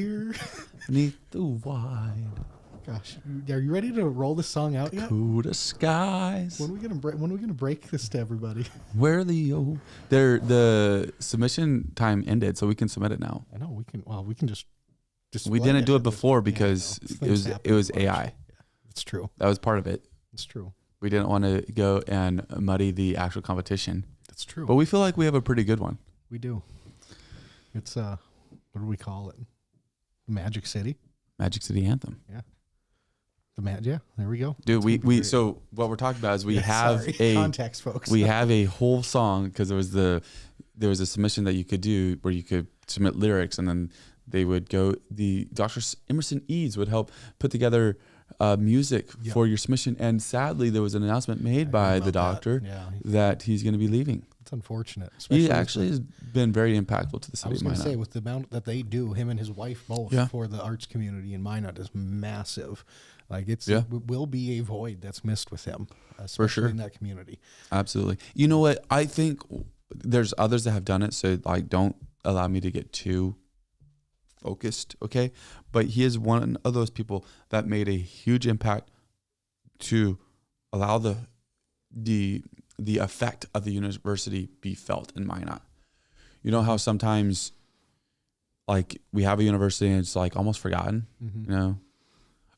here. Beneath the wide. Gosh, are you ready to roll this song out yet? Dakota skies. When are we gonna break this to everybody? Where the submission time ended, so we can submit it now. I know we can. Well, we can just. We didn't do it before because it was AI. Yeah, it's true. That was part of it. It's true. We didn't want to go and muddy the actual competition. That's true. But we feel like we have a pretty good one. We do. It's what do we call it? Magic City. Magic City Anthem. Yeah. Yeah, there we go. Dude, we so what we're talking about is we have a context, folks. We have a whole song because there was a submission that you could do where you could submit lyrics and then they would go. The Dr. Emerson Eads would help put together music for your submission. And sadly, there was an announcement made by the doctor that he's going to be leaving. It's unfortunate. He actually has been very impactful to the city. I was going to say, with the amount that they do, him and his wife both for the arts community in Minot is massive. Like it will be a void that's missed with him, especially for sure in that community. Absolutely. You know what? I think there's others that have done it, so like don't allow me to get too focused, okay? But he is one of those people that made a huge impact to allow the effect of the university be felt in Minot. You know how sometimes like we have a university and it's like almost forgotten, you know?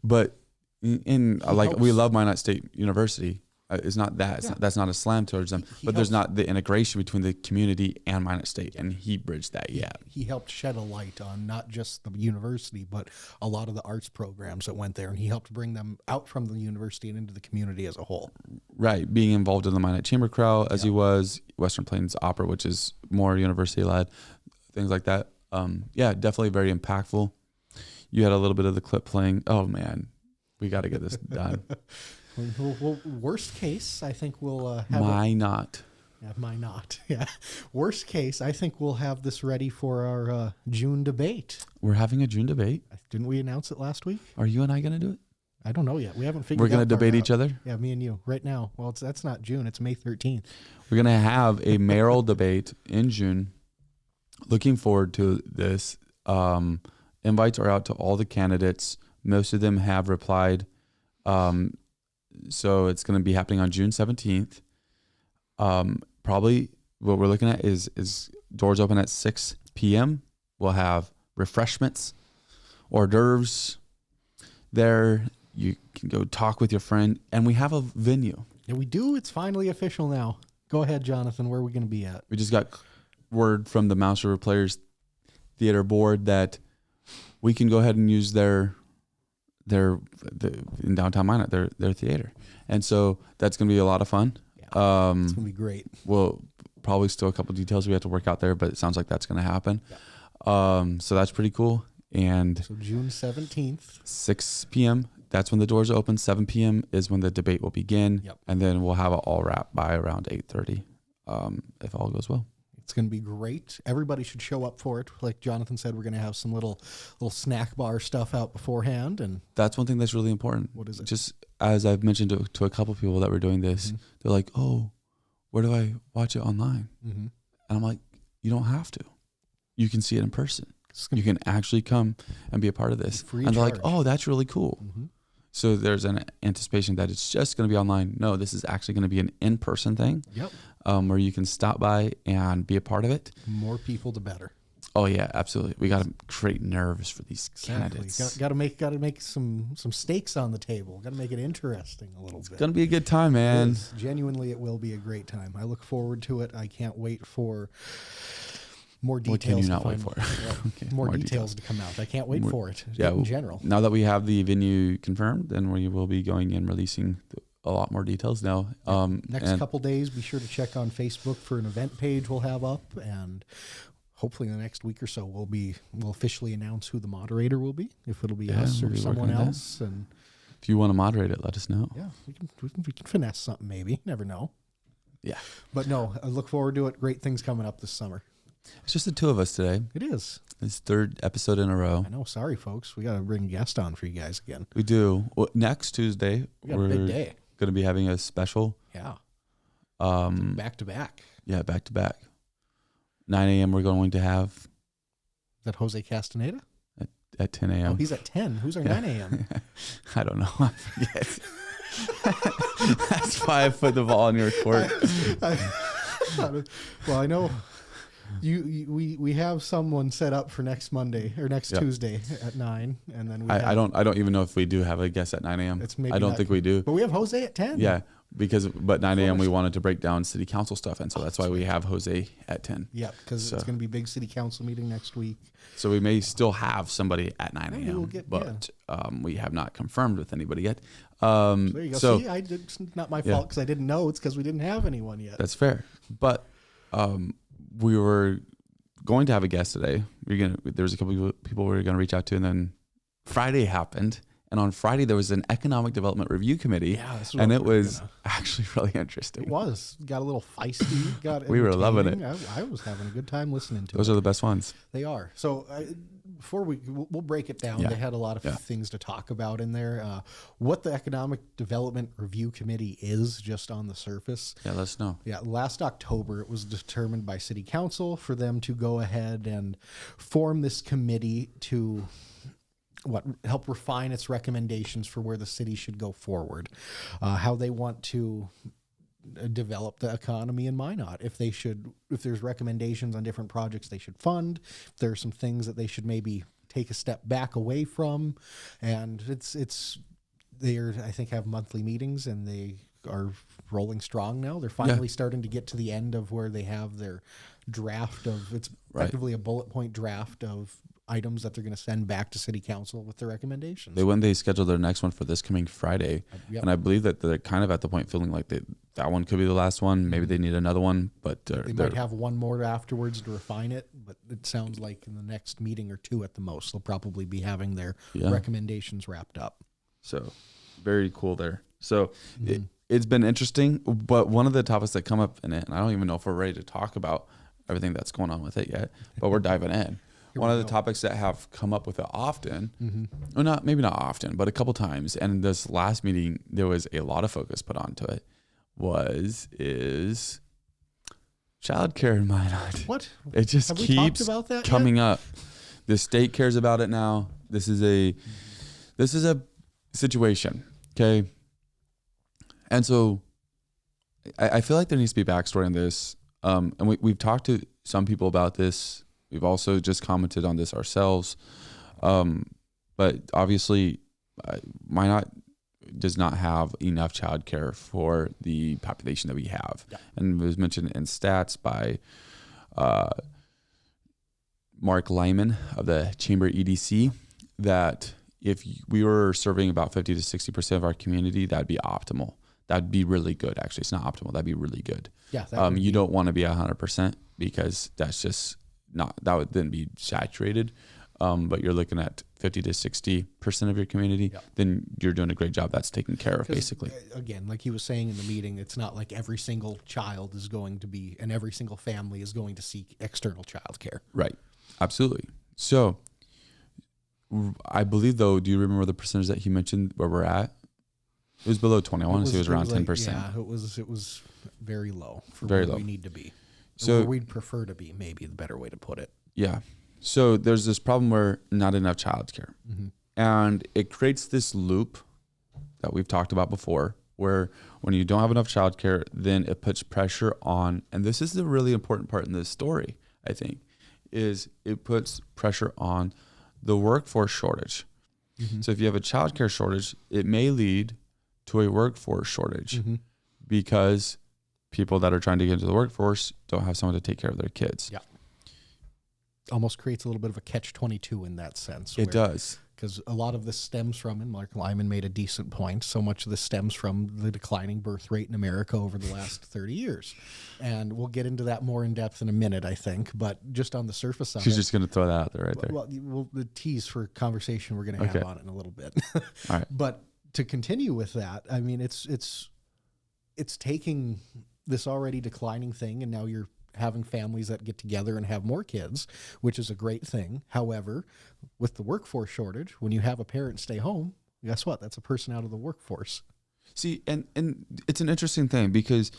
But we love Minot State University. It's not that. That's not a slam towards them. But there's not the integration between the community and Minot State, and he bridged that. He helped shed a light on not just the university, but a lot of the arts programs that went there, and he helped bring them out from the university and into the community as a whole. Right, being involved in the Minot Chamber Chorale as he was, Western Plains Opera, which is more university led, things like that. Definitely very impactful. You had a little bit of the clip playing. Oh man. We got to get this done. Well, worst case, I think we'll have Minot. Minot. Yeah. Worst case, I think we'll have this ready for our June debate. We're having a June debate. Didn't we announce it last week? Are you and I going to do it? I don't know yet. We haven't figured. We're going to debate each other. Yeah, me and you right now. Well, that's not June. It's May 13th. We're going to have a mayoral debate in June. Looking forward to this. Invites are out to all the candidates. Most of them have replied. So it's going to be happening on June 17th. Probably what we're looking at is doors open at 6 p.m. We'll have refreshments, hors d'oeuvres there. You can go talk with your friend. And we have a venue. Yeah, we do. It's finally official now. Go ahead, Jonathan. Where are we going to be at? We just got word from the Mouse River Players Theater Board that we can go ahead and use their in downtown Minot, their theater. And so that's going to be a lot of fun. Yeah, it's going to be great. Well, probably still a couple details we have to work out there, but it sounds like that's going to happen. Yeah. So that's pretty cool. And so June 17th, 6 p.m. That's when the doors open. 7 p.m. is when the debate will begin. Yep. And then we'll have it all wrapped by around 8:30, if all goes well. It's going to be great. Everybody should show up for it. Like Jonathan said, we're going to have some little snack bar stuff out beforehand. And that's one thing that's really important. What is it? Just as I've mentioned to a couple of people that were doing this, they're like, oh, where do I watch it online? And I'm like, you don't have to. You can see it in person. You can actually come and be a part of this. And they're like, oh, that's really cool. So there's an anticipation that it's just going to be online. No, this is actually going to be an in-person thing. Yep. Where you can stop by and be a part of it. More people, the better. Oh yeah, absolutely. We got to create nerves for these candidates. Got to make some stakes on the table. Got to make it interesting a little bit. It's gonna be a good time, man. Genuinely, it will be a great time. I look forward to it. I can't wait for more details. What can you not wait for? Okay. More details to come out. I can't wait for it. Yeah, in general. Now that we have the venue confirmed, then we will be going and releasing a lot more details now. Next couple days, be sure to check on Facebook for an event page we'll have up, and hopefully in the next week or so we'll officially announce who the moderator will be, if it'll be us or someone else. And if you want to moderate it, let us know. Yeah, we can finesse something maybe. Never know. Yeah. But no, I look forward to it. Great things coming up this summer. It's just the two of us today. It is. It's third episode in a row. I know. Sorry, folks. We got to bring a guest on for you guys again. We do. Well, next Tuesday, we're a big day. Going to be having a special. Yeah. Back to back. Yeah, back to back. 9 a.m. We're going to have. Is that Jose Castaneda? at 10 a.m. Oh, he's at 10. Who's our 9 a.m.? I don't know. I forget. That's why I put the ball in your court. Well, I know we have someone set up for next Monday or next Tuesday at 9, and then I don't even know if we do have a guest at 9 a.m. I don't think we do. But we have Jose at 10. Yeah, but 9 a.m. we wanted to break down city council stuff, and so that's why we have Jose at 10. Yeah, because it's going to be big city council meeting next week. So we may still have somebody at 9 a.m., but we have not confirmed with anybody yet. So there you go. See, it's not my fault because I didn't know. It's because we didn't have anyone yet. That's fair. But we were going to have a guest today. There was a couple of people we were going to reach out to, and then Friday happened. And on Friday, there was an economic development review committee, and it was actually really interesting. It was. Got a little feisty. We were loving it. I was having a good time listening to it. Those are the best ones. They are. So before we'll break it down. They had a lot of things to talk about in there. What the Economic Development Review Committee is, just on the surface. Yeah, let us know. Yeah, last October, it was determined by City Council for them to go ahead and form this committee to help refine its recommendations for where the city should go forward, how they want to develop the economy in Minot. If there's recommendations on different projects they should fund, if there are some things that they should maybe take a step back away from, and I think have monthly meetings, and they are rolling strong now. They're finally starting to get to the end of where they have their draft of, it's effectively a bullet point draft of items that they're going to send back to City Council with their recommendations. They scheduled their next one for this coming Friday, and I believe that they're kind of at the point feeling like that one could be the last one. Maybe they need another one, but they might have one more afterwards to refine it. But it sounds like in the next meeting or two at the most, they'll probably be having their recommendations wrapped up. So very cool there. So it's been interesting, but one of the topics that come up in it, and I don't even know if we're ready to talk about everything that's going on with it yet, but we're diving in. One of the topics that have come up with it often, or maybe not often, but a couple times, and this last meeting there was a lot of focus put onto it, is childcare in Minot. What? It just keeps coming up. The state cares about it now. This is a situation, okay? And so I feel like there needs to be backstory on this, and we've talked to some people about this. We've also just commented on this ourselves. But obviously, Minot does not have enough childcare for the population that we have. Yeah. And it was mentioned in stats by Mark Lyman of the Chamber EDC that if we were serving about 50 to 60% of our community, that'd be optimal. That'd be really good. Actually, it's not optimal. That'd be really good. Yeah. You don't want to be 100% because that's just that would then be saturated. But you're looking at 50 to 60% of your community, then you're doing a great job. That's taken care of, basically. Again, like he was saying in the meeting, it's not like every single child is going to be, and every single family is going to seek external childcare. Right. Absolutely. So I believe, though, do you remember the percentage that he mentioned where we're at? It was below 20. I want to say it was around 10%. Yeah, it was very low for where we need to be. So where we'd prefer to be, maybe the better way to put it. Yeah. So there's this problem where not enough childcare, and it creates this loop that we've talked about before, where when you don't have enough childcare, then it puts pressure on, and this is the really important part in this story, I think, is it puts pressure on the workforce shortage. So if you have a childcare shortage, it may lead to a workforce shortage because people that are trying to get into the workforce don't have someone to take care of their kids. Yeah. Almost creates a little bit of a catch-22 in that sense. It does. Because a lot of this stems from, and Mark Lyman made a decent point, so much of this stems from the declining birth rate in America over the last 30 years. And we'll get into that more in depth in a minute, I think. But just on the surface of She's just going to throw that out there right there. Well, the tease for conversation we're going to have on it in a little bit. All right. But to continue with that, I mean, it's taking this already declining thing, and now you're having families that get together and have more kids, which is a great thing. However, with the workforce shortage, when you have a parent stay home, guess what? That's a person out of the workforce. See, and it's an interesting thing because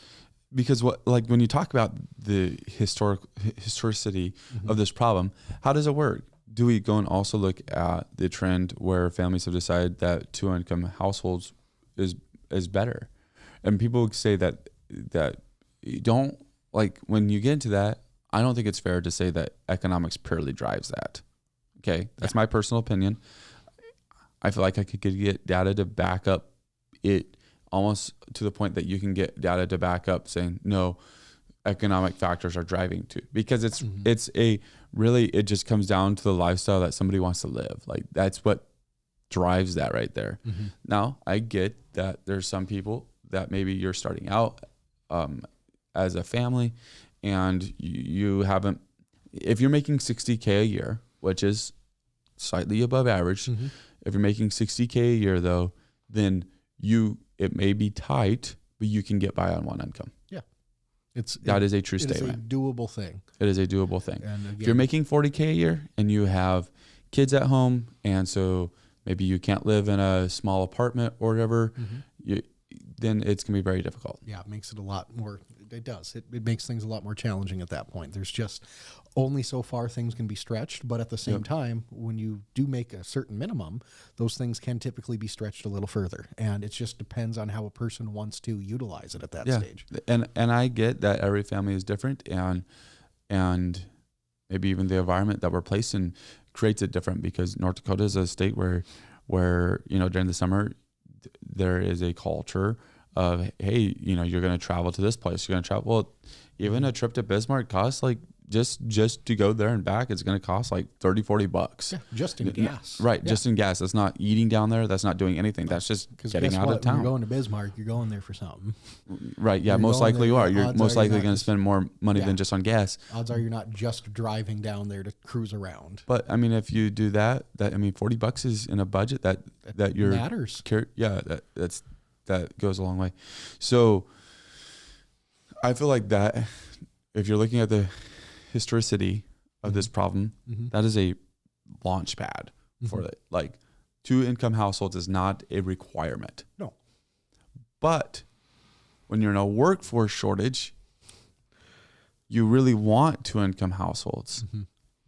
what, like when you talk about the historicity of this problem, how does it work? do we go and also look at the trend where families have decided that 2-income households is better? And people would say that you don't, like, when you get into that, I don't think it's fair to say that economics purely drives that. Okay, that's my personal opinion. I feel like I could get data to back up it, almost to the point that you can get data to back up saying, no, economic factors are driving too, because it's it just comes down to the lifestyle that somebody wants to live. Like, that's what drives that right there. Now, I get that there's some people that maybe you're starting out as a family, and you haven't, if you're making $60K a year, which is slightly above average, if you're making $60K a year though, then it may be tight, but you can get by on one income. Yeah. That is a true statement. It's a doable thing. It is a doable thing. And again, if you're making $40K a year and you have kids at home, and so maybe you can't live in a small apartment or whatever, then it's going to be very difficult. Yeah, it makes it a lot more, it does. It makes things a lot more challenging at that point. There's just only so far things can be stretched, but at the same time, when you do make a certain minimum, those things can typically be stretched a little further. And it just depends on how a person wants to utilize it at that stage. And I get that every family is different, and maybe even the environment that we're placed in creates it different, because North Dakota is a state where during the summer there is a culture of, hey, you're going to travel to this place, you're going to travel. Well, even a trip to Bismarck costs like just to go there and back, it's going to cost like $30-$40. Yeah, just in gas. Right, yeah. Just in gas. That's not eating down there. That's not doing anything. That's just getting out of town. When you're going to Bismarck, you're going there for something. Right, yeah, most likely you are. You're most likely going to spend more money than just on gas. Odds are you're not just driving down there to cruise around. But I mean, if you do that, $40 is in a budget that you're matters. That goes a long way. So I feel like that if you're looking at the historicity of this problem, that is a launch pad for it. Like, 2-income households is not a requirement. No. But when you're in a workforce shortage, you really want 2-income households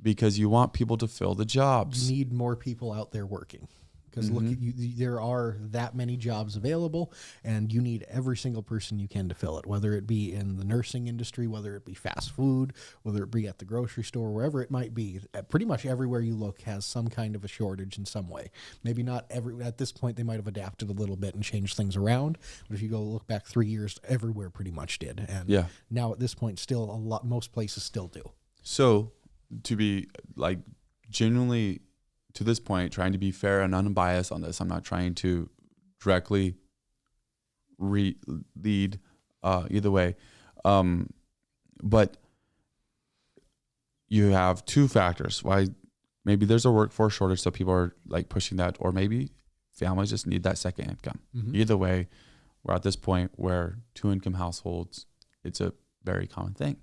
because you want people to fill the jobs. You need more people out there working. Because look, there are that many jobs available, and you need every single person you can to fill it, whether it be in the nursing industry, whether it be fast food, whether it be at the grocery store, wherever it might be. Pretty much everywhere you look has some kind of a shortage in some way. Maybe not every, at this point they might have adapted a little bit and changed things around, but if you go look back 3 years, everywhere pretty much did. And now at this point, still most places still do. So to be like genuinely, to this point, trying to be fair and unbiased on this, I'm not trying to directly lead either way. But you have two factors why maybe there's a workforce shortage, so people are like pushing that, or maybe families just need that second income. Either way, we're at this point where 2-income households, it's a very common thing.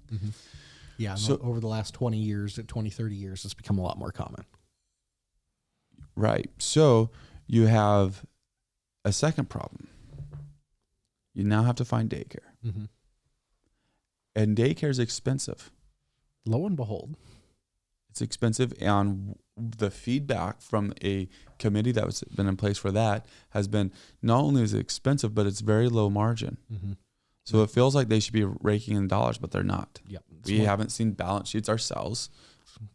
Yeah, so over the last 20 years, 30 years, it's become a lot more common. Right. So you have a second problem. You now have to find daycare. And daycare is expensive. Lo and behold. It's expensive. And the feedback from a committee that was been in place for that has been, not only is it expensive, but it's very low margin. So it feels like they should be raking in dollars, but they're not. Yep. We haven't seen balance sheets ourselves.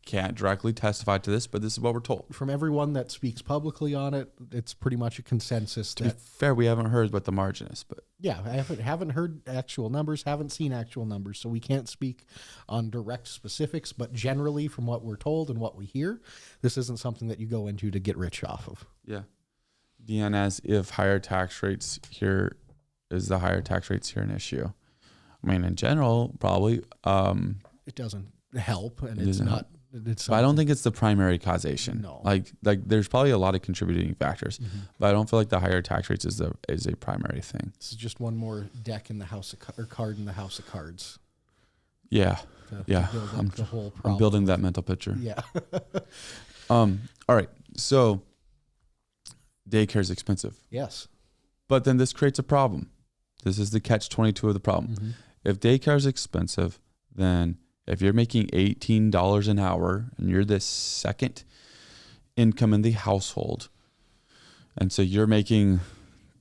Can't directly testify to this, but this is what we're told. From everyone that speaks publicly on it, it's pretty much a consensus. To be fair, we haven't heard what the margin is, but yeah, I haven't heard actual numbers, haven't seen actual numbers, so we can't speak on direct specifics. But generally, from what we're told and what we hear, this isn't something that you go into to get rich off of. Yeah, Deanne, as if higher tax rates here is the higher tax rates here an issue? I mean, in general, probably. It doesn't help, and it's not. But I don't think it's the primary causation. No. Like there's probably a lot of contributing factors, but I don't feel like the higher tax rates is a primary thing. This is just one more deck in the house or card in the house of cards. Yeah, to build up the whole problem. I'm building that mental picture. Yeah. All right. So daycare is expensive. Yes. But then this creates a problem. This is the catch-22 of the problem. If daycare is expensive, then If you're making $18 an hour and you're the second income in the household, and so you're making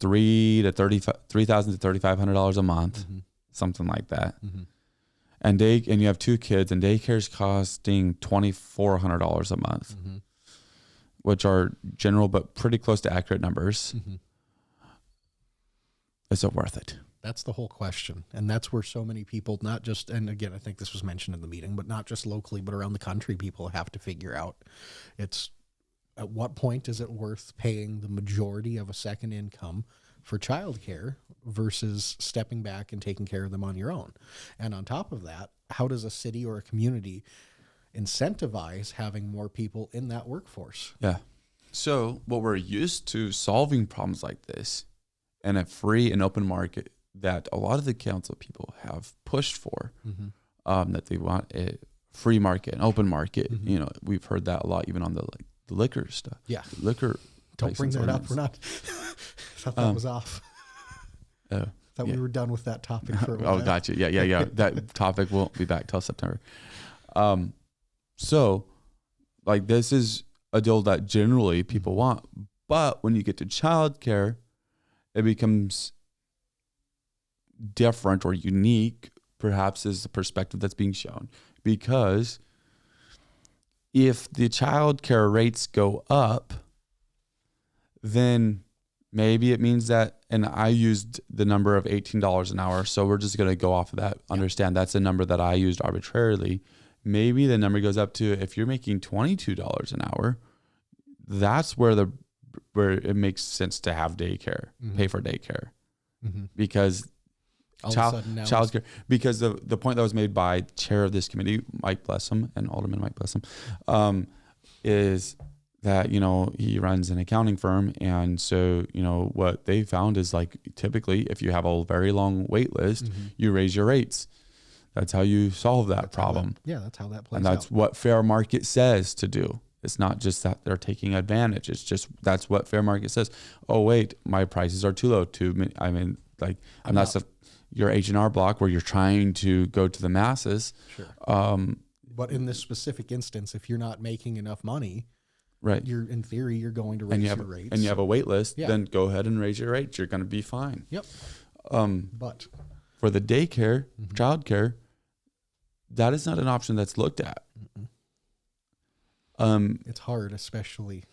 $3,000 to $3,500 a month, something like that, and you have 2 kids, and daycare's costing $2,400 a month, which are general but pretty close to accurate numbers. Is it worth it? That's the whole question. And that's where so many people, not just, and again, I think this was mentioned in the meeting, but not just locally, but around the country, people have to figure out, it's at what point is it worth paying the majority of a second income for childcare versus stepping back and taking care of them on your own? And on top of that, how does a city or a community incentivize having more people in that workforce? Yeah. So what we're used to solving problems like this in a free and open market that a lot of the council people have pushed for, that they want a free market, an open market. You know, we've heard that a lot, even on the liquor stuff. Yeah. Liquor. Don't bring that up. We're not. I thought that was off. Thought we were done with that topic for a while. Oh, gotcha. Yeah. That topic won't be back till September. So, like, this is a deal that generally people want, but when you get to childcare, it becomes different or unique, perhaps, is the perspective that's being shown. Because if the childcare rates go up, then maybe it means that, and I used the number of $18 an hour, so we're just going to go off of that. Understand that's a number that I used arbitrarily. Maybe the number goes up to, if you're making $22 an hour, that's where it makes sense to have daycare, pay for daycare, because childcare. Because the point that was made by chair of this committee, Mike Blessum, and Alderman Mike Blessum, is that, you know, he runs an accounting firm, and so, you know, what they found is, like, typically if you have a very long wait list, you raise your rates. That's how you solve that problem. That's how that plays out. And that's what fair market says to do. It's not just that they're taking advantage. It's just, that's what fair market says. Oh, wait, my prices are too low. I'm not your H&R Block where you're trying to go to the masses. Sure. But in this specific instance, if you're not making enough money, right, in theory, you're going to raise your rates. And you have a wait list, then go ahead and raise your rates. You're going to be fine. Yep. But for the daycare, childcare, that is not an option that's looked at. It's hard, especially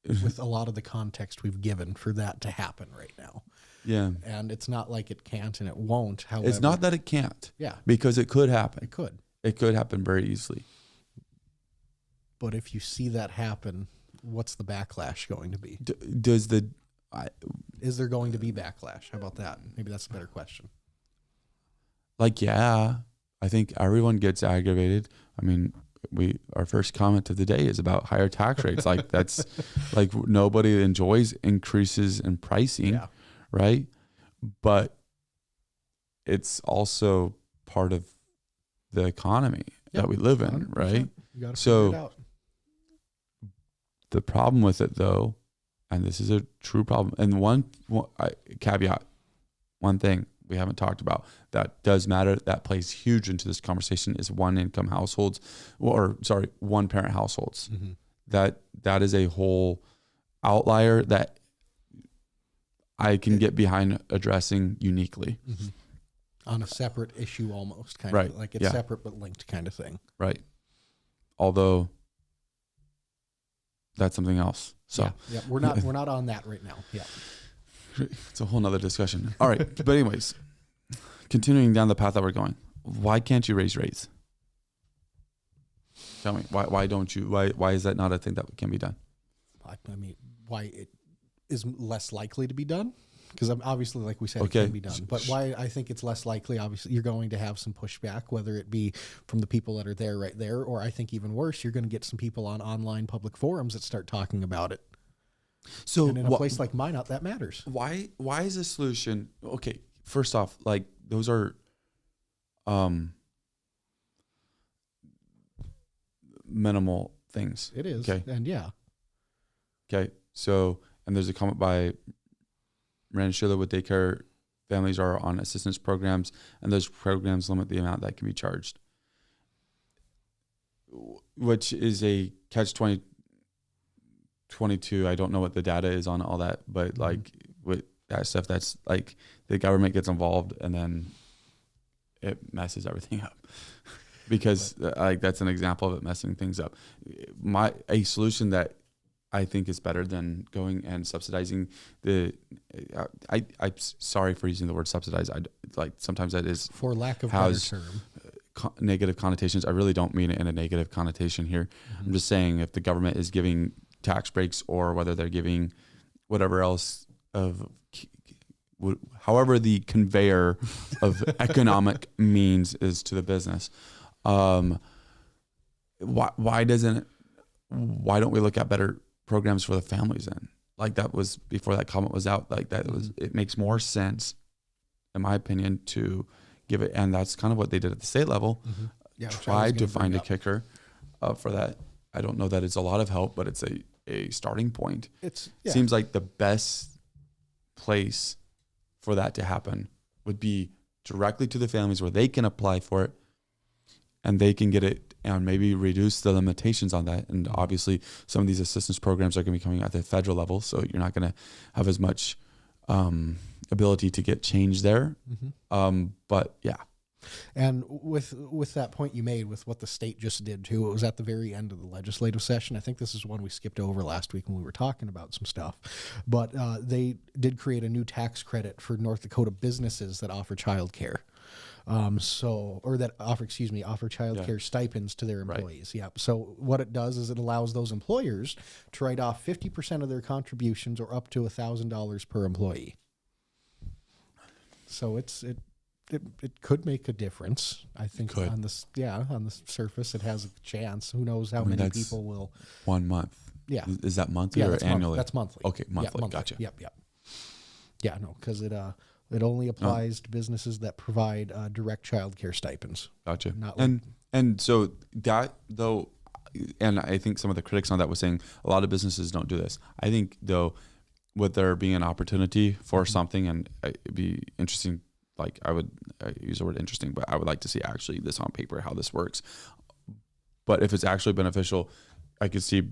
with a lot of the context we've given for that to happen right now. Yeah. And it's not like it can't and it won't. However, it's not that it can't. Yeah. Because it could happen. It could. It could happen very easily. But if you see that happen, what's the backlash going to be? Is there going to be backlash? How about that? Maybe that's a better question. I think everyone gets aggravated. I mean, our first comment of the day is about higher tax rates. Like, that's like, nobody enjoys increases in pricing, right? But it's also part of the economy that we live in, 100%. Right? You gotta figure it out. The problem with it, though, and this is a true problem, and one caveat, one thing we haven't talked about that does matter, that plays huge into this conversation, is one parent households. That is a whole outlier that I can get behind addressing uniquely. On a separate issue, almost kind right. of like it's separate but linked kind of thing. Right. Although that's something else. So we're not on that right now. Yeah. It's a whole nother discussion. All right. But anyways, continuing down the path that we're going, why can't you raise rates? Tell me, why don't you? Why is that not a thing that can be done? I mean, why it is less likely to be done? Because obviously, like we said, it can be done. But why I think it's less likely, obviously, you're going to have some pushback, whether it be from the people that are there right there, or I think even worse, you're going to get some people on online public forums that start talking about it. So and in a place like Minot, that matters. Why is a solution? Okay, first off, like, those are minimal things. It is. Okay. And Okay. So, and there's a comment by Miranda Schiller with daycare families are on assistance programs, and those programs limit the amount that can be charged. which is a catch 22. I don't know what the data is on all that, but like with that stuff, that's like the government gets involved and then it messes everything up. Because like that's an example of it messing things up. A solution that I think is better than going and subsidizing I'm sorry for using the word subsidize. Like sometimes that is, for lack of better term, negative connotations. I really don't mean it in a negative connotation here. I'm just saying if the government is giving tax breaks or whether they're giving whatever else of however the conveyor of economic means is to the business. Why don't we look at better programs for the families then? Like that was before that comment was out, like that was, it makes more sense in my opinion to give it. And that's kind of what they did at the state level. Tried to find a kicker for that. I don't know that it's a lot of help, but it's a starting point. Seems like the best place for that to happen would be directly to the families where they can apply for it and they can get it and maybe reduce the limitations on that. And obviously some of these assistance programs are going to be coming at the federal level. So you're not going to have as much ability to get change there. But yeah. And with that point you made with what the state just did too, it was at the very end of the legislative session. I think this is one we skipped over last week when we were talking about some stuff, but they did create a new tax credit for North Dakota businesses that offer childcare. Offer childcare stipends to their employees. Right. Yep. So what it does is it allows those employers to write off 50% of their contributions or up to $1,000 per employee. So it could make a difference. I think on the surface it has a chance. Who knows how many people will. 1 month. Yeah. Is that monthly or annually? That's monthly. Okay, monthly. Yeah, monthly. Gotcha. Yep. Yeah, no, because it only applies to businesses that provide direct childcare stipends. Gotcha. And so that though, and I think some of the critics on that was saying a lot of businesses don't do this. I think though, with there being an opportunity for something, and it'd be interesting. Like I use the word interesting, but I would like to see actually this on paper, how this works. But if it's actually beneficial, I could see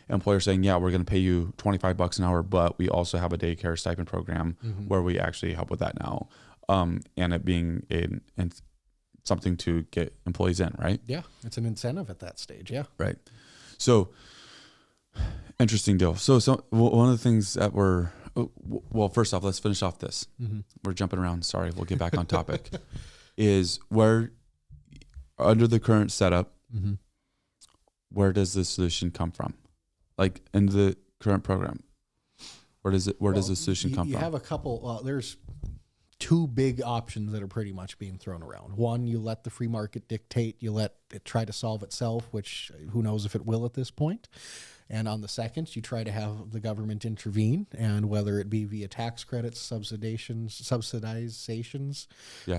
employers saying, yeah, we're going to pay you $25 an hour, but we also have a daycare stipend program where we actually help with that now. And it being something to get employees in, right? Yeah. It's an incentive at that stage. Yeah. Right. So interesting deal. So one of the things that well, first off, let's finish off this. We're jumping around. Sorry. We'll get back on topic. Is where under the current setup, where does the solution come from? Like in the current program, where does the solution come from? You have a couple, there's two big options that are pretty much being thrown around. One, you let the free market dictate, you let it try to solve itself, which who knows if it will at this point. And on the second, you try to have the government intervene, and whether it be via tax credits, subsidizations,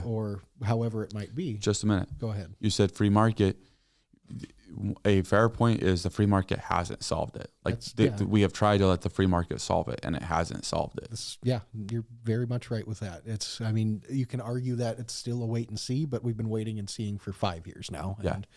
or however it might be. Just a minute. Go ahead. You said free market. A fair point is the free market hasn't solved it. We have tried to let the free market solve it, and it hasn't solved it. You're very much right with that. You can argue that it's still a wait and see, but we've been waiting and seeing for 5 years now. And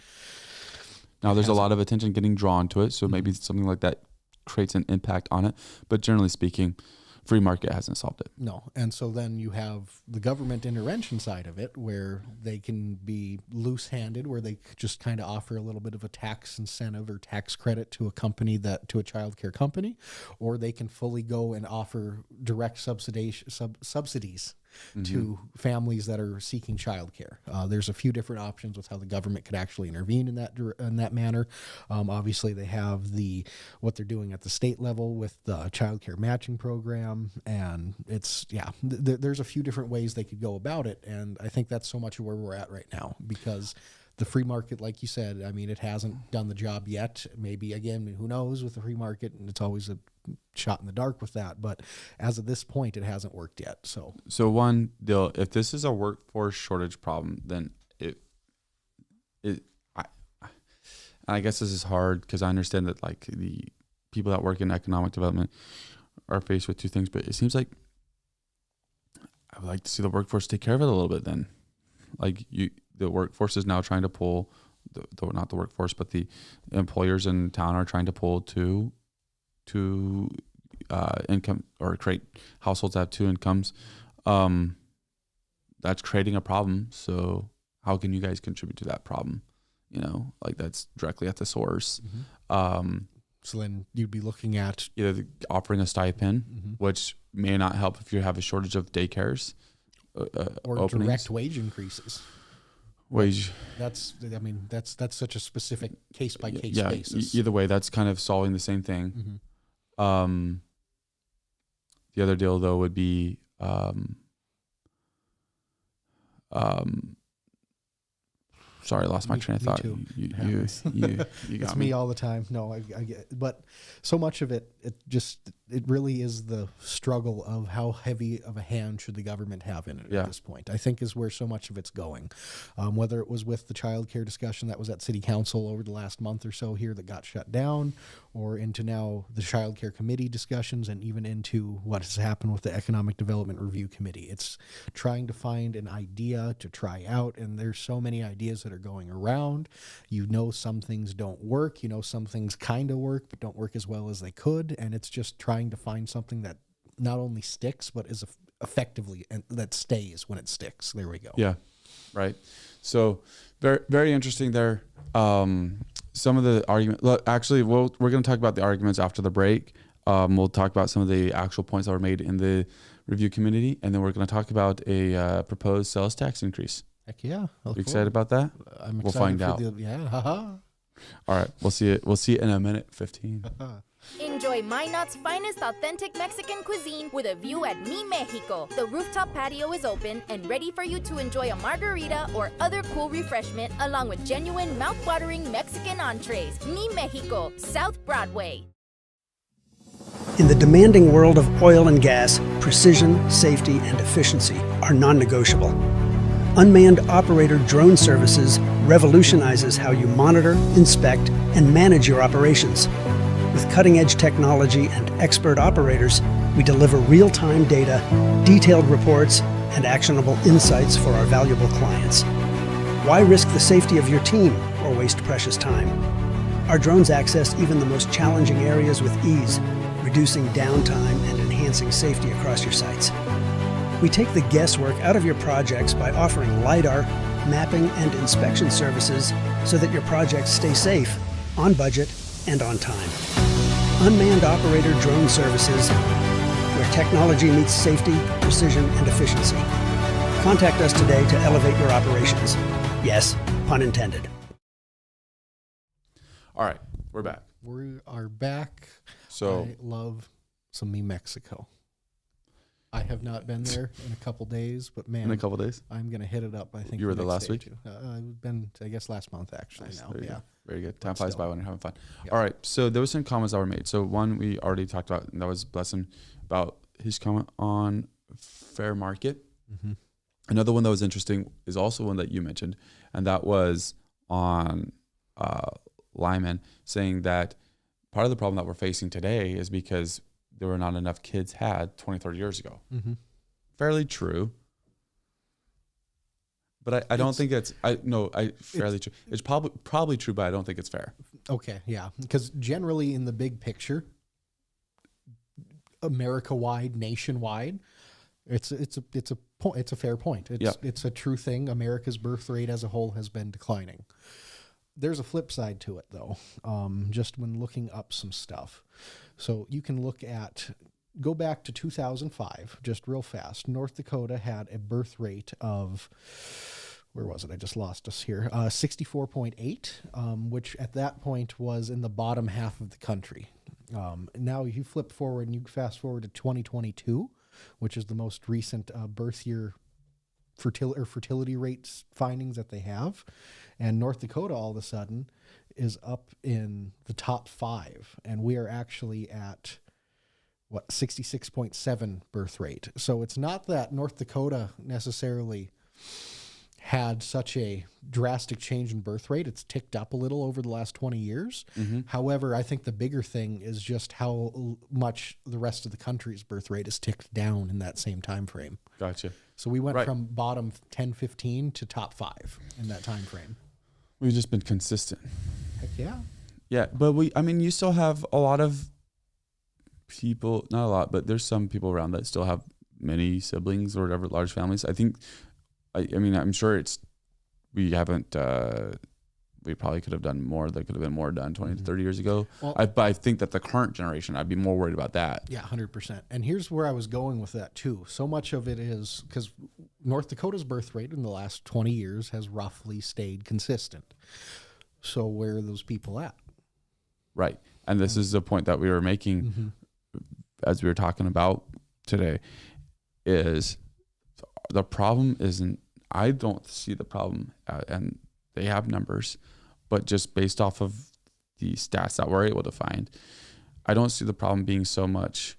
now there's a lot of attention getting drawn to it, so maybe something like that creates an impact on it. But generally speaking, free market hasn't solved it. No. And so then you have the government intervention side of it, where they can be loose-handed, where they just kind of offer a little bit of a tax incentive or tax credit to a company to a childcare company, or they can fully go and offer direct subsidies to families that are seeking childcare. There's a few different options with how the government could actually intervene in that manner. Obviously, they have what they're doing at the state level with the childcare matching program, and there's a few different ways they could go about it, and I think that's so much where we're at right now, because the free market, like you said, it hasn't done the job yet. Maybe, again, who knows with the free market, and it's always a shot in the dark with that. But as of this point, it hasn't worked yet. So one deal, if this is a workforce shortage problem, then I guess this is hard because I understand that like the people that work in economic development are faced with two things, but it seems like I would like to see the workforce take care of it a little bit then. Like the workforce is now trying to pull not the workforce, but the employers in town are trying to pull to income or create households that have two incomes. That's creating a problem. So how can you guys contribute to that problem? Like that's directly at the source. So then you'd be looking at either offering a stipend, which may not help if you have a shortage of daycares, or openings. Direct wage increases. That's such a specific case by case basis. Either way, that's kind of solving the same thing. The other deal though would be sorry, I lost my train of thought. Too. You got it's me. me all the time. No, I get it. But so much of it really is the struggle of how heavy of a hand should the government have in it at this point, I think is where so much of it's going. Whether it was with the childcare discussion that was at City Council over the last month or so here that got shut down, or into now the childcare committee discussions, and even into what has happened with the Economic Development Review Committee. It's trying to find an idea to try out, and there's so many ideas that are going around. Some things don't work, some things kind of work but don't work as well as they could, and it's just trying to find something that not only sticks but is effectively, and that stays when it sticks. There we go. Yeah, right. So very, very interesting there. Some of the argument. Look, actually, we're going to talk about the arguments after the break. We'll talk about some of the actual points that were made in the review committee, and then we're going to talk about a proposed sales tax increase. Heck yeah! You excited about that? I'm excited. We'll find out. Haha. All right, we'll see it. We'll see it in a minute 15. Enjoy Minot's finest authentic Mexican cuisine with a view at Mi Mexico. The rooftop patio is open and ready for you to enjoy a margarita or other cool refreshment along with genuine mouth-watering Mexican entrees. Mi Mexico, South Broadway. In the demanding world of oil and gas, precision, safety, and efficiency are non-negotiable. Unmanned operator drone services revolutionizes how you monitor, inspect, and manage your operations. With cutting-edge technology and expert operators, we deliver real-time data, detailed reports, and actionable insights for our valuable clients. Why risk the safety of your team or waste precious time? Our drones access even the most challenging areas with ease, reducing downtime and enhancing safety across your sites. We take the guesswork out of your projects by offering LiDAR, mapping, and inspection services so that your projects stay safe, on budget, and on time. Unmanned operator drone services, where technology meets safety, precision, and efficiency. Contact us today to elevate your operations. Yes, pun intended. All right, we're back. We are back. So I love some Mi Mexico. I have not been there in a couple days, but man, in a couple days, I'm going to hit it up. I think you were there last week. I've been, I guess, last month actually. Nice. Now, yeah, very good. Time flies by when you're having fun. Yeah. All right, so there were some comments that were made. So one we already talked about, and that was Blessin about his comment on fair market. Mm-hmm. Another one that was interesting is also one that you mentioned, and that was on Lyman, saying that part of the problem that we're facing today is because there were not enough kids had 20, 30 years ago. Mm-hmm. Fairly true. But I don't think fairly true. It's probably true, but I don't think it's fair. Okay, yeah, because generally in the big picture, America-wide, nationwide, it's a fair point. It's a true thing. America's birth rate as a whole has been declining. There's a flip side to it, though, just when looking up some stuff. So you can go back to 2005, just real fast. North Dakota had a birth rate of, where was it? I just lost us here. 64.8, which at that point was in the bottom half of the country. Now you flip forward and you fast forward to 2022, which is the most recent birth year fertility rates findings that they have. And North Dakota all of a sudden is up in the top 5. And we are actually at 66.7 birth rate. So it's not that North Dakota necessarily had such a drastic change in birth rate. It's ticked up a little over the last 20 years. Mm-hmm. However, I think the bigger thing is just how much the rest of the country's birth rate has ticked down in that same time frame. Gotcha. So we went from bottom 10, 15 to top 5 in that time frame. We've just been consistent. Heck yeah. Yeah, but you still have a lot of people, not a lot, but there's some people around that still have many siblings or whatever, large families. I think, I'm sure we haven't, we probably could have done more. There could have been more done 20 to 30 years ago. Well, but I think that the current generation, I'd be more worried about that. Yeah, 100%. And here's where I was going with that too. So much of it is because North Dakota's birth rate in the last 20 years has roughly stayed consistent. So where are those people at? Right. And this is the point that we were making as we were talking about today, is the problem isn't, I don't see the problem, and they have numbers, but just based off of the stats that we're able to find, I don't see the problem being so much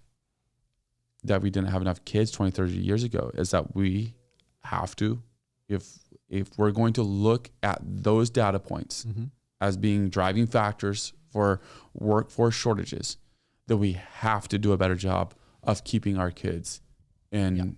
that we didn't have enough kids 20, 30 years ago, is that we have to, if we're going to look at those data points as being driving factors for workforce shortages, that we have to do a better job of keeping our kids in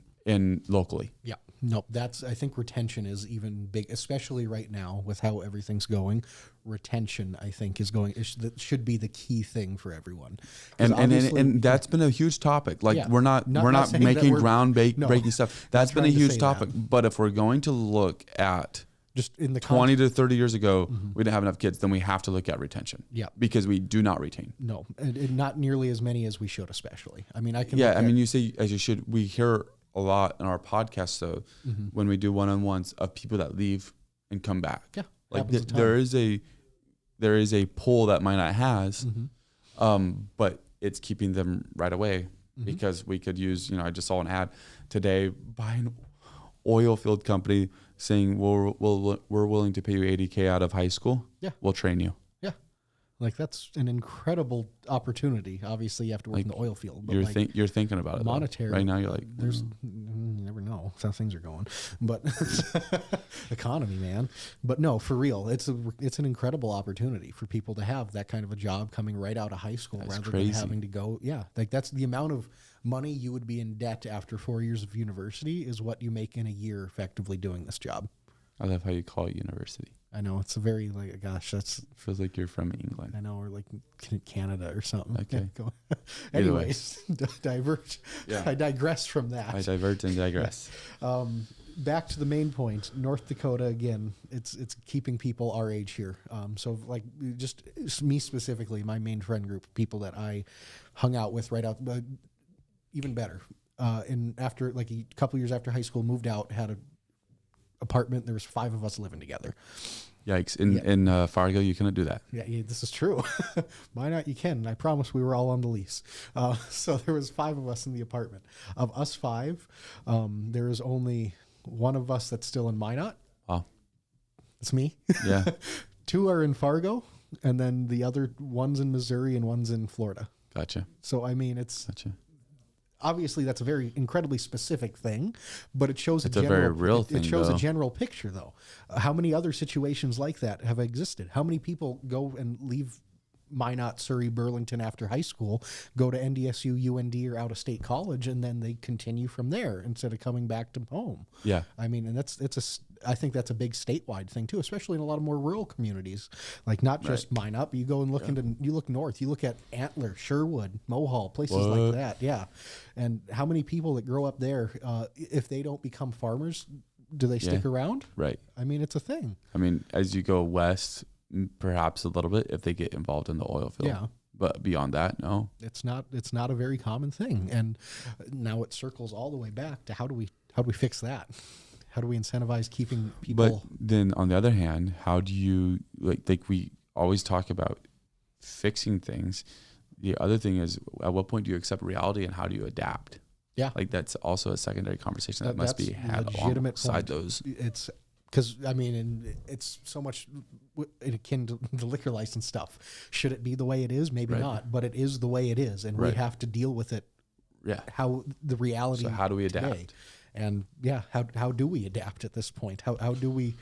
locally. Yeah. No, I think retention is even big, especially right now with how everything's going. Retention, I think, that should be the key thing for everyone. And that's been a huge topic. Like we're not making groundbreaking stuff. That's been a huge topic. But if we're going to look at just in the 20 to 30 years ago, we didn't have enough kids, then we have to look at retention. Yeah. Because we do not retain. No, and not nearly as many as we should, especially. You say as you should. We hear a lot in our podcast, though, when we do one-on-ones of people that leave and come back. Yeah. Like there is a pull that Minot has, but it's keeping them right away because we could use, I just saw an ad today by an oil field company saying, we're willing to pay you $80K out of high school. Yeah. We'll train you. Yeah. Like that's an incredible opportunity. Obviously you have to work in the oil field, but you're thinking about it monetary right now. You're like, you never know how things are going, but economy, man. But no, for real, it's an incredible opportunity for people to have that kind of a job coming right out of high school rather than having to go. Yeah. Like that's the amount of money you would be in debt after 4 years of university is what you make in a year effectively doing this job. I love how you call it university. I know it's a very that's feels like you're from England. I know, or like Canada or something. Okay. Yeah, anyways, diverge. Yeah. I digress from that. I divert and digress. Back to the main point. North Dakota again. It's keeping people our age here. So like just me specifically, my main friend group, people that I hung out with right out. Even better. And after like a couple years after high school, moved out, had an apartment. There was 5 of us living together. Yikes! In Fargo, you couldn't do that. Yeah, this is true. Why not? You can. I promise we were all on the lease. So there was 5 of us in the apartment. Of us 5, there is only one of us that's still in Minot. Wow. It's me. Yeah. 2 are in Fargo, and then the other one's in Missouri and one's in Florida. Gotcha. So Gotcha. Obviously, that's a very incredibly specific thing, but it shows a very real thing. It shows a general picture, though. How many other situations like that have existed? How many people go and leave Minot, Surrey, Burlington after high school, go to NDSU, UND, or out of state college, and then they continue from there instead of coming back to home? Yeah, and I think that's a big statewide thing too, especially in a lot of more rural communities, like not just Minot, but you go and look you look north, you look at Antler, Sherwood, Mohall, places like that. Yeah. And how many people that grow up there, if they don't become farmers, do they stick around? Right. It's a thing. As you go west, perhaps a little bit if they get involved in the oil field. Yeah. But beyond that, no. It's not a very common thing. And now it circles all the way back to how do we fix that? How do we incentivize keeping people? But then on the other hand, how do you like we always talk about fixing things. The other thing is, at what point do you accept reality and how do you adapt? Yeah. Like that's also a secondary conversation that must be had alongside those. It's because, it's so much akin to the liquor license stuff. Should it be the way it is? Maybe not, but it is the way it is. And we have to deal with it. Yeah. How the reality. So how do we today. adapt? And how do we adapt at this point? How do we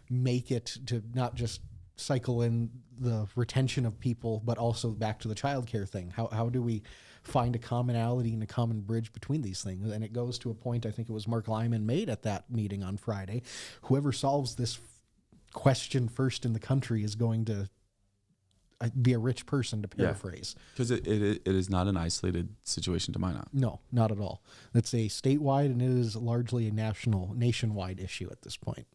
make it to not just cycle in the retention of people, but also back to the childcare thing? How do we find a commonality and a common bridge between these things? And it goes to a point, I think it was Mark Lyman made at that meeting on Friday. Whoever solves this question first in the country is going to be a rich person, to paraphrase. Because it is not an isolated situation to Minot. No, not at all. It's a statewide, and it is largely a nationwide issue at this point.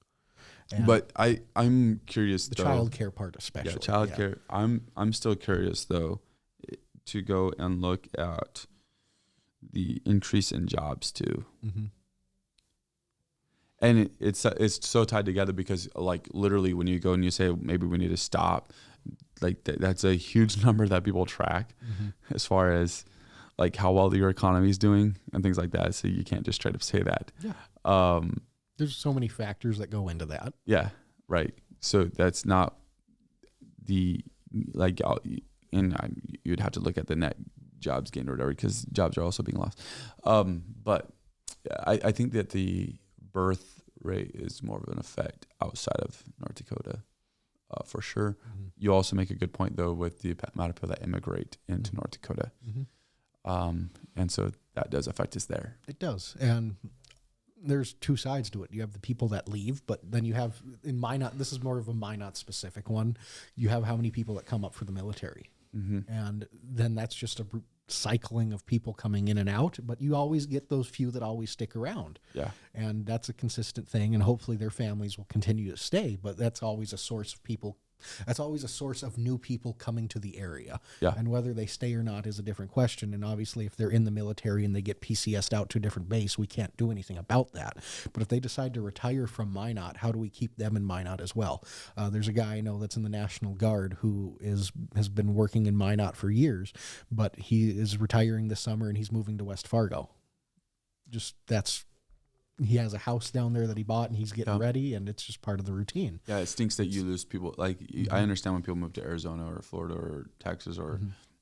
And but I'm curious, the though. Childcare part especially. Yeah, childcare. Yeah. I'm still curious, though, to go and look at the increase in jobs too. Mm-hmm. And it's so tied together because, like, literally when you go and you say maybe we need to stop, like that's a huge number that people track as far as like how well your economy is doing and things like that. So you can't just try to say that. Yeah. There's so many factors that go into that. Yeah. Right. So that's not the like, and you'd have to look at the net jobs gained or whatever, because jobs are also being lost. But I think that the birth rate is more of an effect outside of North Dakota, for sure. Mm-hmm. You also make a good point, though, with the amount of people that immigrate into North Dakota. Mm-hmm. And so that does affect us there. It does. And there's two sides to it. You have the people that leave, but then you have, in Minot, this is more of a Minot specific one, you have how many people that come up for the military. Mm-hmm. And then that's just a cycling of people coming in and out, but you always get those few that always stick around. Yeah. And that's a consistent thing, and hopefully their families will continue to stay, but that's always a source of people. That's always a source of new people coming to the area. Yeah. And whether they stay or not is a different question. And obviously if they're in the military and they get PCS'd out to a different base, we can't do anything about that. But if they decide to retire from Minot, how do we keep them in Minot as well? There's a guy I know that's in the National Guard who has been working in Minot for years, but he is retiring this summer and he's moving to West Fargo. He has a house down there that he bought and he's getting ready, and it's just part of the routine. Yeah, it stinks that you lose people. Like, I understand when people move to Arizona or Florida or Texas or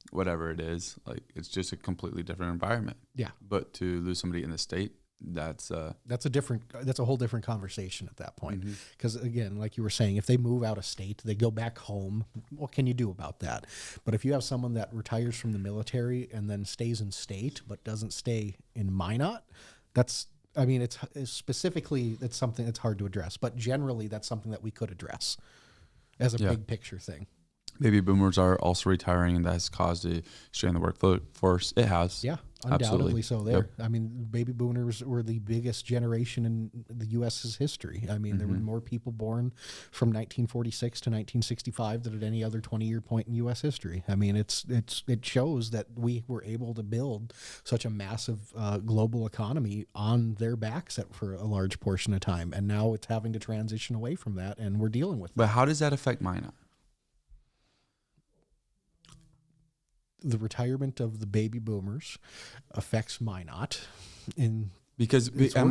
whatever it is. Like, it's just a completely different environment. Yeah. But to lose somebody in the state, that's a whole different conversation at that point. Because again, like you were saying, if they move out of state, they go back home. What can you do about that? But if you have someone that retires from the military and then stays in state but doesn't stay in Minot, it's specifically, it's something that's hard to address, but generally that's something that we could address as a big picture thing. Baby boomers are also retiring, and that has caused a strain on the workforce. It has. Yeah, undoubtedly so there. Yep. I mean, baby boomers were the biggest generation in the U.S.'s history. I mean, there were more people born from 1946 to 1965 than at any other 20-year point in U.S. history. I mean, it shows that we were able to build such a massive global economy on their backs for a large portion of time, and now it's having to transition away from that, and we're dealing with that. But how does that affect Minot? The retirement of the baby boomers affects Minot because I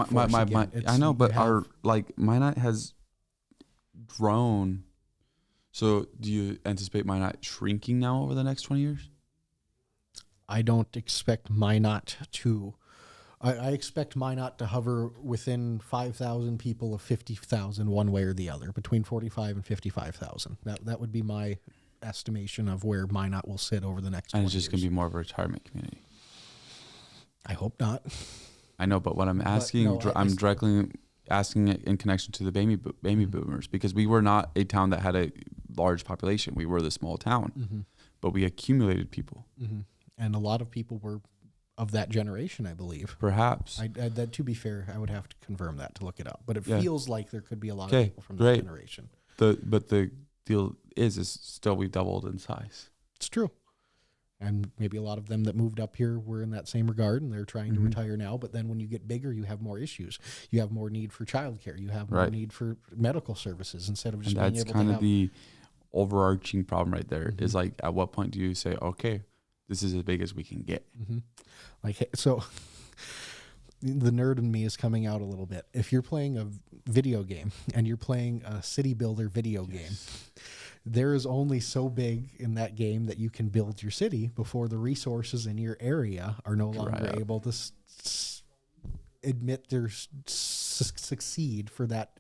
know, but Minot has grown. So do you anticipate Minot shrinking now over the next 20 years? I don't expect Minot to. I expect Minot to hover within 5,000 people of 50,000 one way or the other, between 45 and 55,000. That would be my estimation of where Minot will sit over the next 20 years. And it's just going to be more of a retirement community. I hope not. I know, but what I'm asking, I'm directly asking it in connection to the baby boomers, because we were not a town that had a large population. We were the small town, but we accumulated people. And a lot of people were of that generation, I believe. Perhaps. That, to be fair, I would have to confirm that to look it up. But it feels like there could be a lot of people from that generation. But the deal is still we've doubled in size. It's true. And maybe a lot of them that moved up here were in that same regard, and they're trying to retire now. But then when you get bigger, you have more issues. You have more need for childcare. You have more need for medical services instead of just being able to have... That's kind of the overarching problem right there, is like, at what point do you say, okay, this is as big as we can get? So the nerd in me is coming out a little bit. If you're playing a video game and you're playing a city builder video game, there is only so big in that game that you can build your city before the resources in your area are no longer able to succeed for that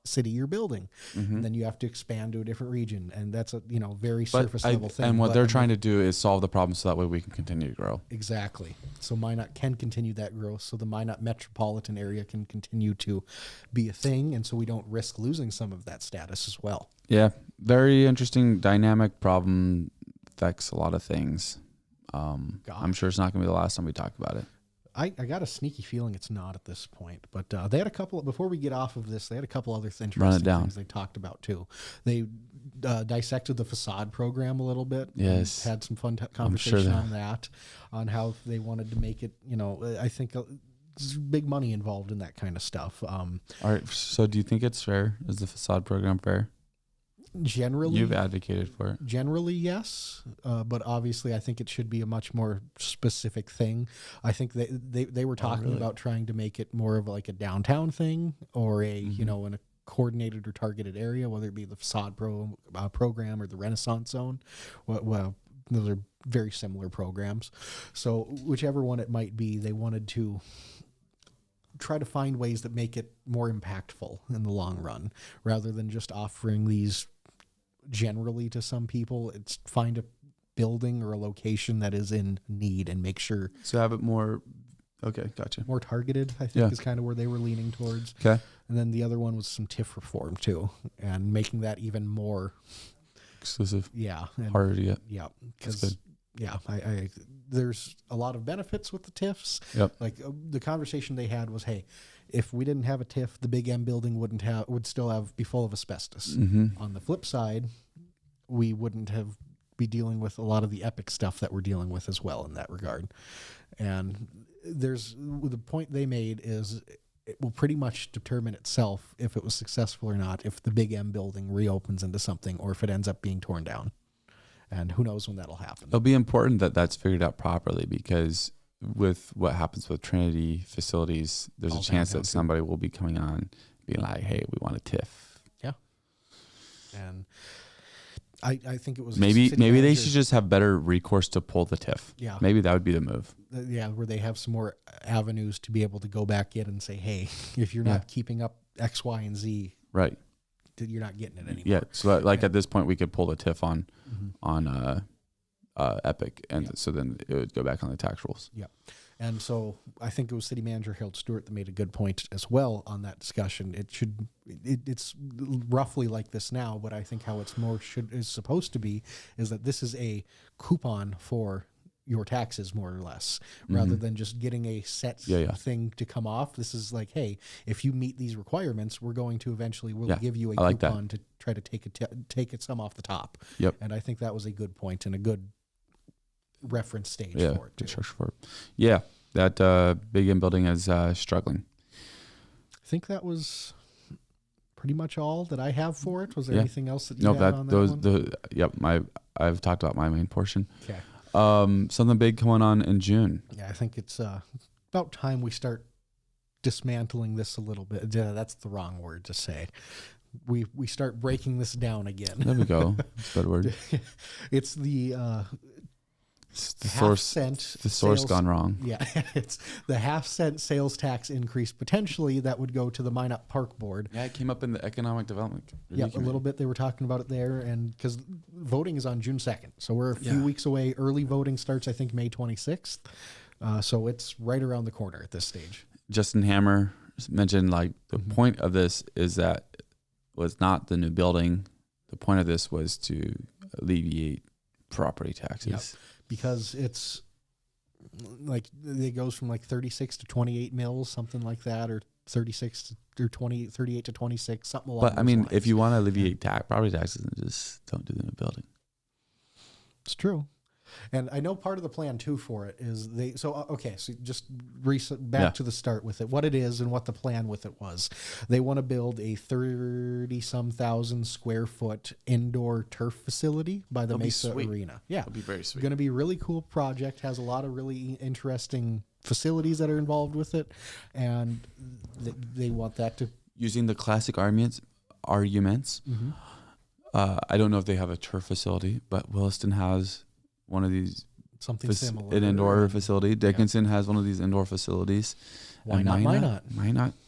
city you're building. Mm-hmm. And then you have to expand to a different region, and that's a very surface level thing. And what they're trying to do is solve the problem so that way we can continue to grow. Exactly. So Minot can continue that growth, so the Minot metropolitan area can continue to be a thing, and so we don't risk losing some of that status as well. Yeah, very interesting dynamic problem, affects a lot of things. I'm sure it's not going to be the last time we talk about it. I got a sneaky feeling it's not at this point, but they had a couple, before we get off of this, they had a couple other interesting things they talked about too. They dissected the facade program a little bit. Yes. Had some fun conversation on that, on how they wanted to make it, I think there's big money involved in that kind of stuff. All right. So do you think it's fair? Is the facade program fair? Generally, you've advocated for it. Generally, yes, but obviously, I think it should be a much more specific thing. I think they were talking about trying to make it more of like a downtown thing, or a in a coordinated or targeted area, whether it be the facade program or the Renaissance Zone. Well, those are very similar programs. So whichever one it might be, they wanted to try to find ways that make it more impactful in the long run, rather than just offering these generally to some people. It's find a building or a location that is in need and make sure. So have it more, okay, gotcha. More targeted, I think, is kind of where they were leaning towards. Okay. And then the other one was some TIF reform too, and making that even more exclusive. Yeah. Harder to get. Yeah. Because I there's a lot of benefits with the TIFs. Yep. Like the conversation they had was, hey, if we didn't have a TIF, the Big M building would still be full of asbestos. Mm-hmm. On the flip side, we wouldn't be dealing with a lot of the epic stuff that we're dealing with as well in that regard. And the point they made is it will pretty much determine itself if it was successful or not, if the Big M building reopens into something or if it ends up being torn down. And who knows when that'll happen. It'll be important that that's figured out properly, because with what happens with Trinity facilities, there's a chance that somebody will be coming on being like, hey, we want a TIF. Yeah. And I think it was maybe they should just have better recourse to pull the TIF. Yeah. Maybe that would be the move. Yeah, where they have some more avenues to be able to go back in and say, hey, if you're not keeping up X, Y, and Z, right, you're not getting it anymore. Yeah. So that, at this point, we could pull the TIF on Epic, and so then it would go back on the tax rules. Yeah. And so I think it was City Manager Harold Stewart that made a good point as well on that discussion. It's roughly like this now, but I think how it's is supposed to be is that this is a coupon for your taxes, more or less, rather than just getting a set thing to come off. This is like, hey, if you meet these requirements, we're going to eventually give you a coupon to try to take some off the top. Yep. And I think that was a good point and a good reference stage for it too. Yeah, that Big M building is struggling. I think that was pretty much all that I have for it. Was there anything else that you had on that one? I've talked about my main portion. Okay. Something big going on in June. Yeah, I think it's about time we start dismantling this a little bit. That's the wrong word to say. We start breaking this down again. There we go. That's a better word. It's the source gone wrong. Yeah, it's the half-cent sales tax increase potentially that would go to the Minot Park Board. Yeah, it came up in the Economic Development. Yeah, a little bit. They were talking about it there, and because voting is on June 2nd, so we're a few weeks away. Early voting starts, I think, May 26th. So it's right around the corner at this stage. Justin Hammer mentioned the point of this is that was not the new building. The point of this was to alleviate property taxes. Yep. Because it's it goes from 36 to 28 mils, something like that, or 36 to 38 to 26, something along those lines. If you want to alleviate property taxes, then just don't do the new building. It's true. And I know part of the plan too for it is so just back to the start with it, what it is and what the plan with it was. They want to build a 30-some thousand square foot indoor turf facility by the Mesa Arena. Yeah. It'll be very sweet. Going to be a really cool project, has a lot of really interesting facilities that are involved with it. And they want that to... Using the classic arguments. I don't know if they have a turf facility, but Williston has one of these something similar. An indoor facility. Dickinson has one of these indoor facilities. Why not Minot?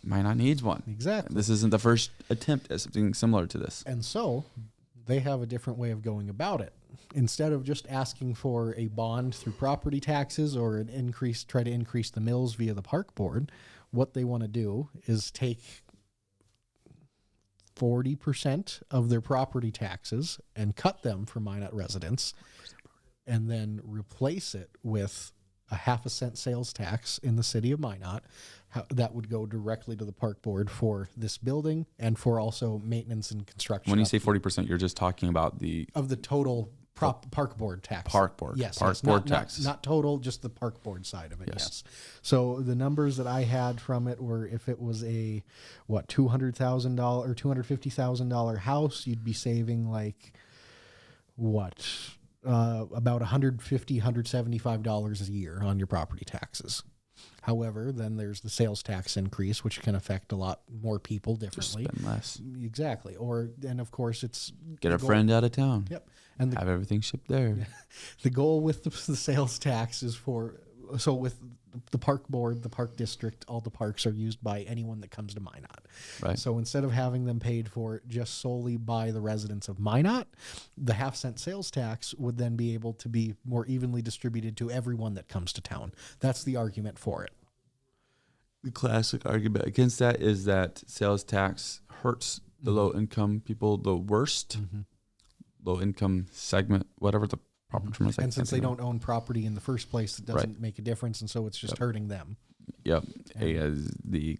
Minot needs one. Exactly. This isn't the first attempt at something similar to this. And so they have a different way of going about it. Instead of just asking for a bond through property taxes or try to increase the mills via the park board, what they want to do is take 40% of their property taxes and cut them for Minot residents, and then replace it with a 0.5 cent sales tax in the city of Minot that would go directly to the park board for this building and for also maintenance and construction. When you say 40%, you're just talking about the total park board tax. Park board. Yes. Park board taxes. Not total, just the park board side of it. Yes. So the numbers that I had from it were, if it was a $200,000 or $250,000 house, you'd be saving about $150, $175 a year on your property taxes. However, then there's the sales tax increase, which can affect a lot more people differently. Just spend less. Exactly. And of course, it's get a friend out of town. Yep. And have everything shipped there. The goal with the sales tax is with the park board, the park district, all the parks are used by anyone that comes to Minot. Right. So instead of having them paid for just solely by the residents of Minot, the 0.5 cent sales tax would then be able to be more evenly distributed to everyone that comes to town. That's the argument for it. The classic argument against that is that sales tax hurts the low income people the worst. Mm-hmm. Low income segment, whatever the proper term is. And since they don't own property in the first place, it doesn't make a difference, and so it's just hurting them. Yep. The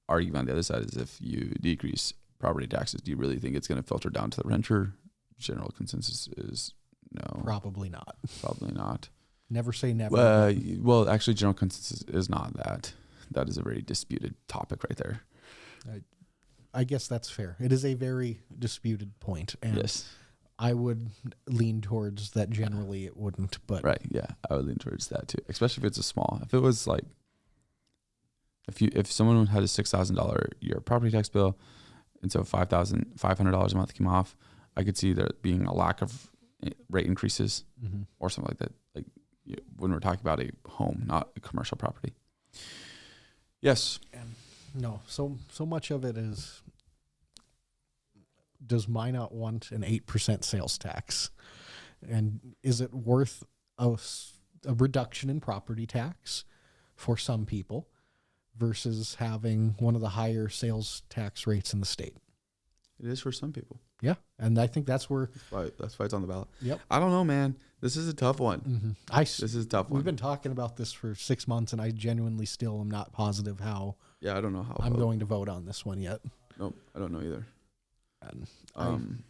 argument on the other side is, if you decrease property taxes, do you really think it's going to filter down to the renter? General consensus is no. Probably not. Probably not. Never say never. Well, actually, general consensus is not that. That is a very disputed topic right there. I guess that's fair. It is a very disputed point. And yes. I would lean towards that generally it wouldn't, but right, yeah, I would lean towards that too, especially if it's a small. If it was like, if someone had a $6,000 year property tax bill, and so $5,500 a month came off, I could see there being a lack of rate increases or something like that. Like when we're talking about a home, not a commercial property. Yes. And no, so much of it is. Does Minot want an 8% sales tax? And is it worth a reduction in property tax for some people versus having one of the higher sales tax rates in the state? It is for some people. Yeah. And I think that's where... That's why it's on the ballot. Yep. I don't know, man. This is a tough one. Mm-hmm. This is a tough one. We've been talking about this for 6 months, and I genuinely still am not positive how... Yeah, I don't know how I'm going to vote on this one yet. Nope, I don't know either. And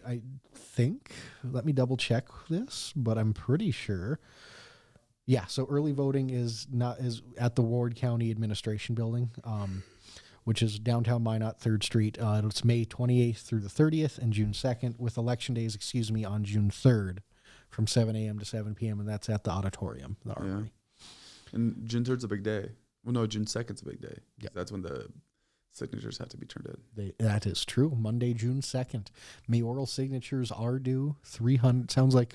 I think, let me double check this, but I'm pretty sure. Yeah, so early voting is at the Ward County Administration Building, which is downtown Minot, 3rd Street. It's May 28th through the 30th and June 2nd, with election days, on June 3rd from 7 a.m. to 7 p.m., and that's at the auditorium, the Armory. Yeah. And June 3rd's a big day. Well, no, June 2nd's a big day. Yeah. That's when the signatures have to be turned in. That is true. Monday, June 2nd. Mayoral signatures are due. 300. Sounds like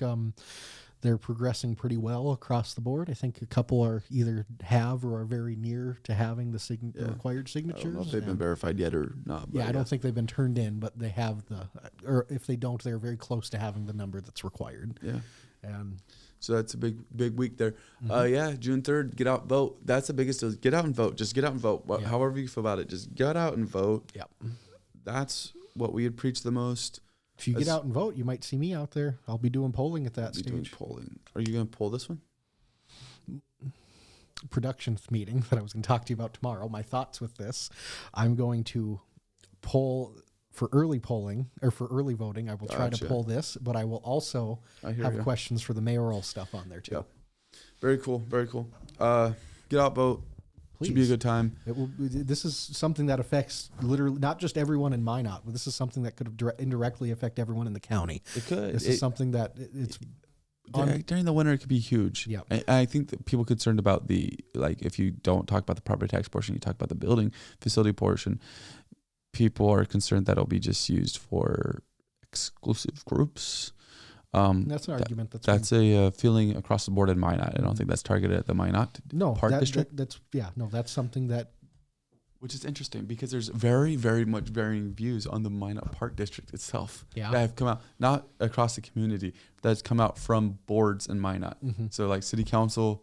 they're progressing pretty well across the board. I think a couple are either have or are very near to having the required signatures. I don't know if they've been verified yet or not. Yeah, I don't think they've been turned in, but they have or if they don't, they're very close to having the number that's required. Yeah. And so that's a big week there. June 3rd, get out, vote. That's the biggest deal. Get out and vote. Just get out and vote. However you feel about it, just get out and vote. Yep. That's what we had preached the most. If you get out and vote, you might see me out there. I'll be doing polling at that stage. Doing polling. Are you going to poll this one? Production meeting that I was going to talk to you about tomorrow. My thoughts with this. I'm going to poll for early polling or for early voting. I will try to poll this, but I will also have questions for the mayoral stuff on there too. Yeah. Very cool. Very cool. Get out, vote. Please. Should be a good time. This is something that affects literally not just everyone in Minot, but this is something that could indirectly affect everyone in the county. It could. This is something that it's during the winter. It could be huge. Yeah. I think that people concerned about if you don't talk about the property tax portion, you talk about the building facility portion. People are concerned that it'll be just used for exclusive groups. That's an argument. That's a feeling across the board in Minot. I don't think that's targeted at the Minot Park District. That's something that. Which is interesting because there's very, very much varying views on the Minot Park District itself that have come out, not across the community, that's come out from boards in Minot. Mm-hmm. So like city council,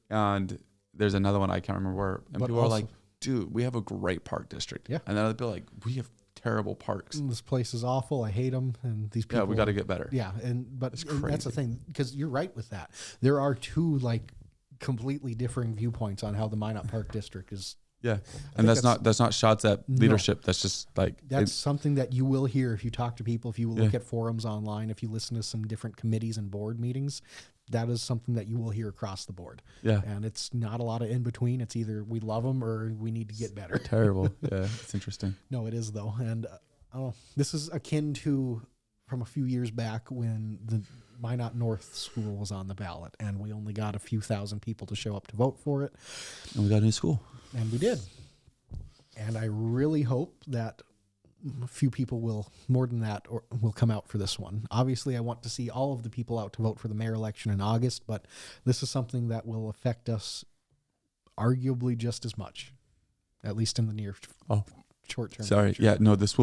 and there's another one I can't remember where, and people are like, dude, we have a great park district. Yeah. And then other people are like, we have terrible parks. This place is awful. I hate them. And these people. Yeah, we got to get better. Yeah. But that's the thing, because you're right with that. There are two like completely differing viewpoints on how the Minot Park District is. Yeah, and that's not shots at leadership. That's just like that's something that you will hear if you talk to people, if you look at forums online, if you listen to some different committees and board meetings. That is something that you will hear across the board. Yeah, and it's not a lot of in between. It's either we love them or we need to get better. Terrible. Yeah, it's interesting. No, it is though, and this is akin to from a few years back when the Minot North School was on the ballot, and we only got a few thousand people to show up to vote for it. And we got a new school. And we did. And I really hope that a few people more than that, will come out for this one. Obviously, I want to see all of the people out to vote for the mayor election in August, but this is something that will affect us arguably just as much, at least in the near short term. Sorry. Future. Yeah, no, this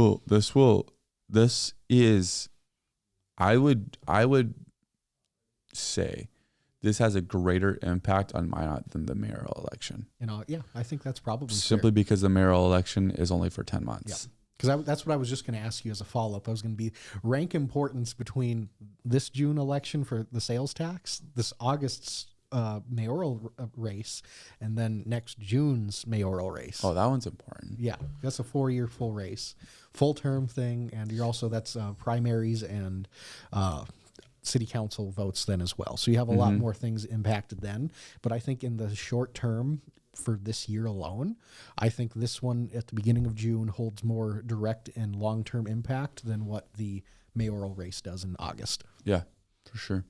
is, I would say this has a greater impact on Minot than the mayoral election. I think that's probably simply fair. Because the mayoral election is only for 10 months. Yeah. Because that's what I was just going to ask you as a follow-up. I was going to be rank importance between this June election for the sales tax, this August's mayoral race, and then next June's mayoral race. Oh, that one's important. Yeah, that's a 4-year full race, full term thing, and that's primaries and city council votes then as well. So you have a lot more things impacted then. But I think in the short term for this year alone, I think this one at the beginning of June holds more direct and long-term impact than what the mayoral race does in August. Yeah, for sure.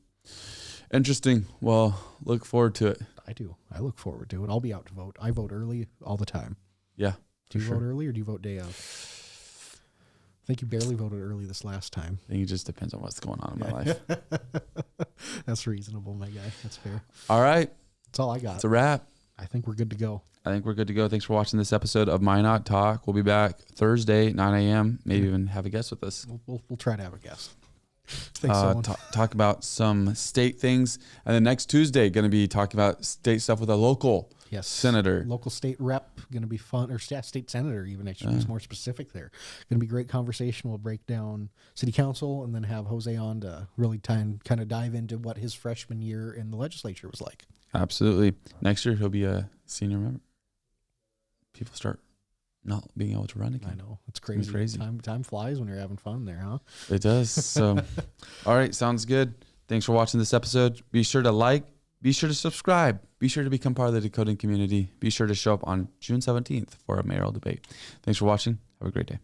Interesting. Well, look forward to it. I do. I look forward to it. I'll be out to vote. I vote early all the time. Yeah. Do you vote early or do you vote day of? I think you barely voted early this last time. I think it just depends on what's going on in my life. That's reasonable, my guy. That's fair. All right. That's all I got. It's a wrap. I think we're good to go. Thanks for watching this episode of Minot Talk. We'll be back Thursday, 9 a.m. Maybe even have a guest with us. We'll try to have a guest. Thanks, talk about some state things. And then next Tuesday, going to be talking about state stuff with a local senator. Local state rep, going to be fun, or state senator even, actually, is more specific there. Going to be a great conversation. We'll break down city council and then have Jose on to really kind of dive into what his freshman year in the legislature was like. Absolutely. Next year, he'll be a senior member. People start not being able to run again. I know. It's crazy. Time flies when you're having fun there, huh? It does. So, all right. Sounds good. Thanks for watching this episode. Be sure to like. Be sure to subscribe. Be sure to become part of the decoding community. Be sure to show up on June 17th for a mayoral debate. Thanks for watching. Have a great day.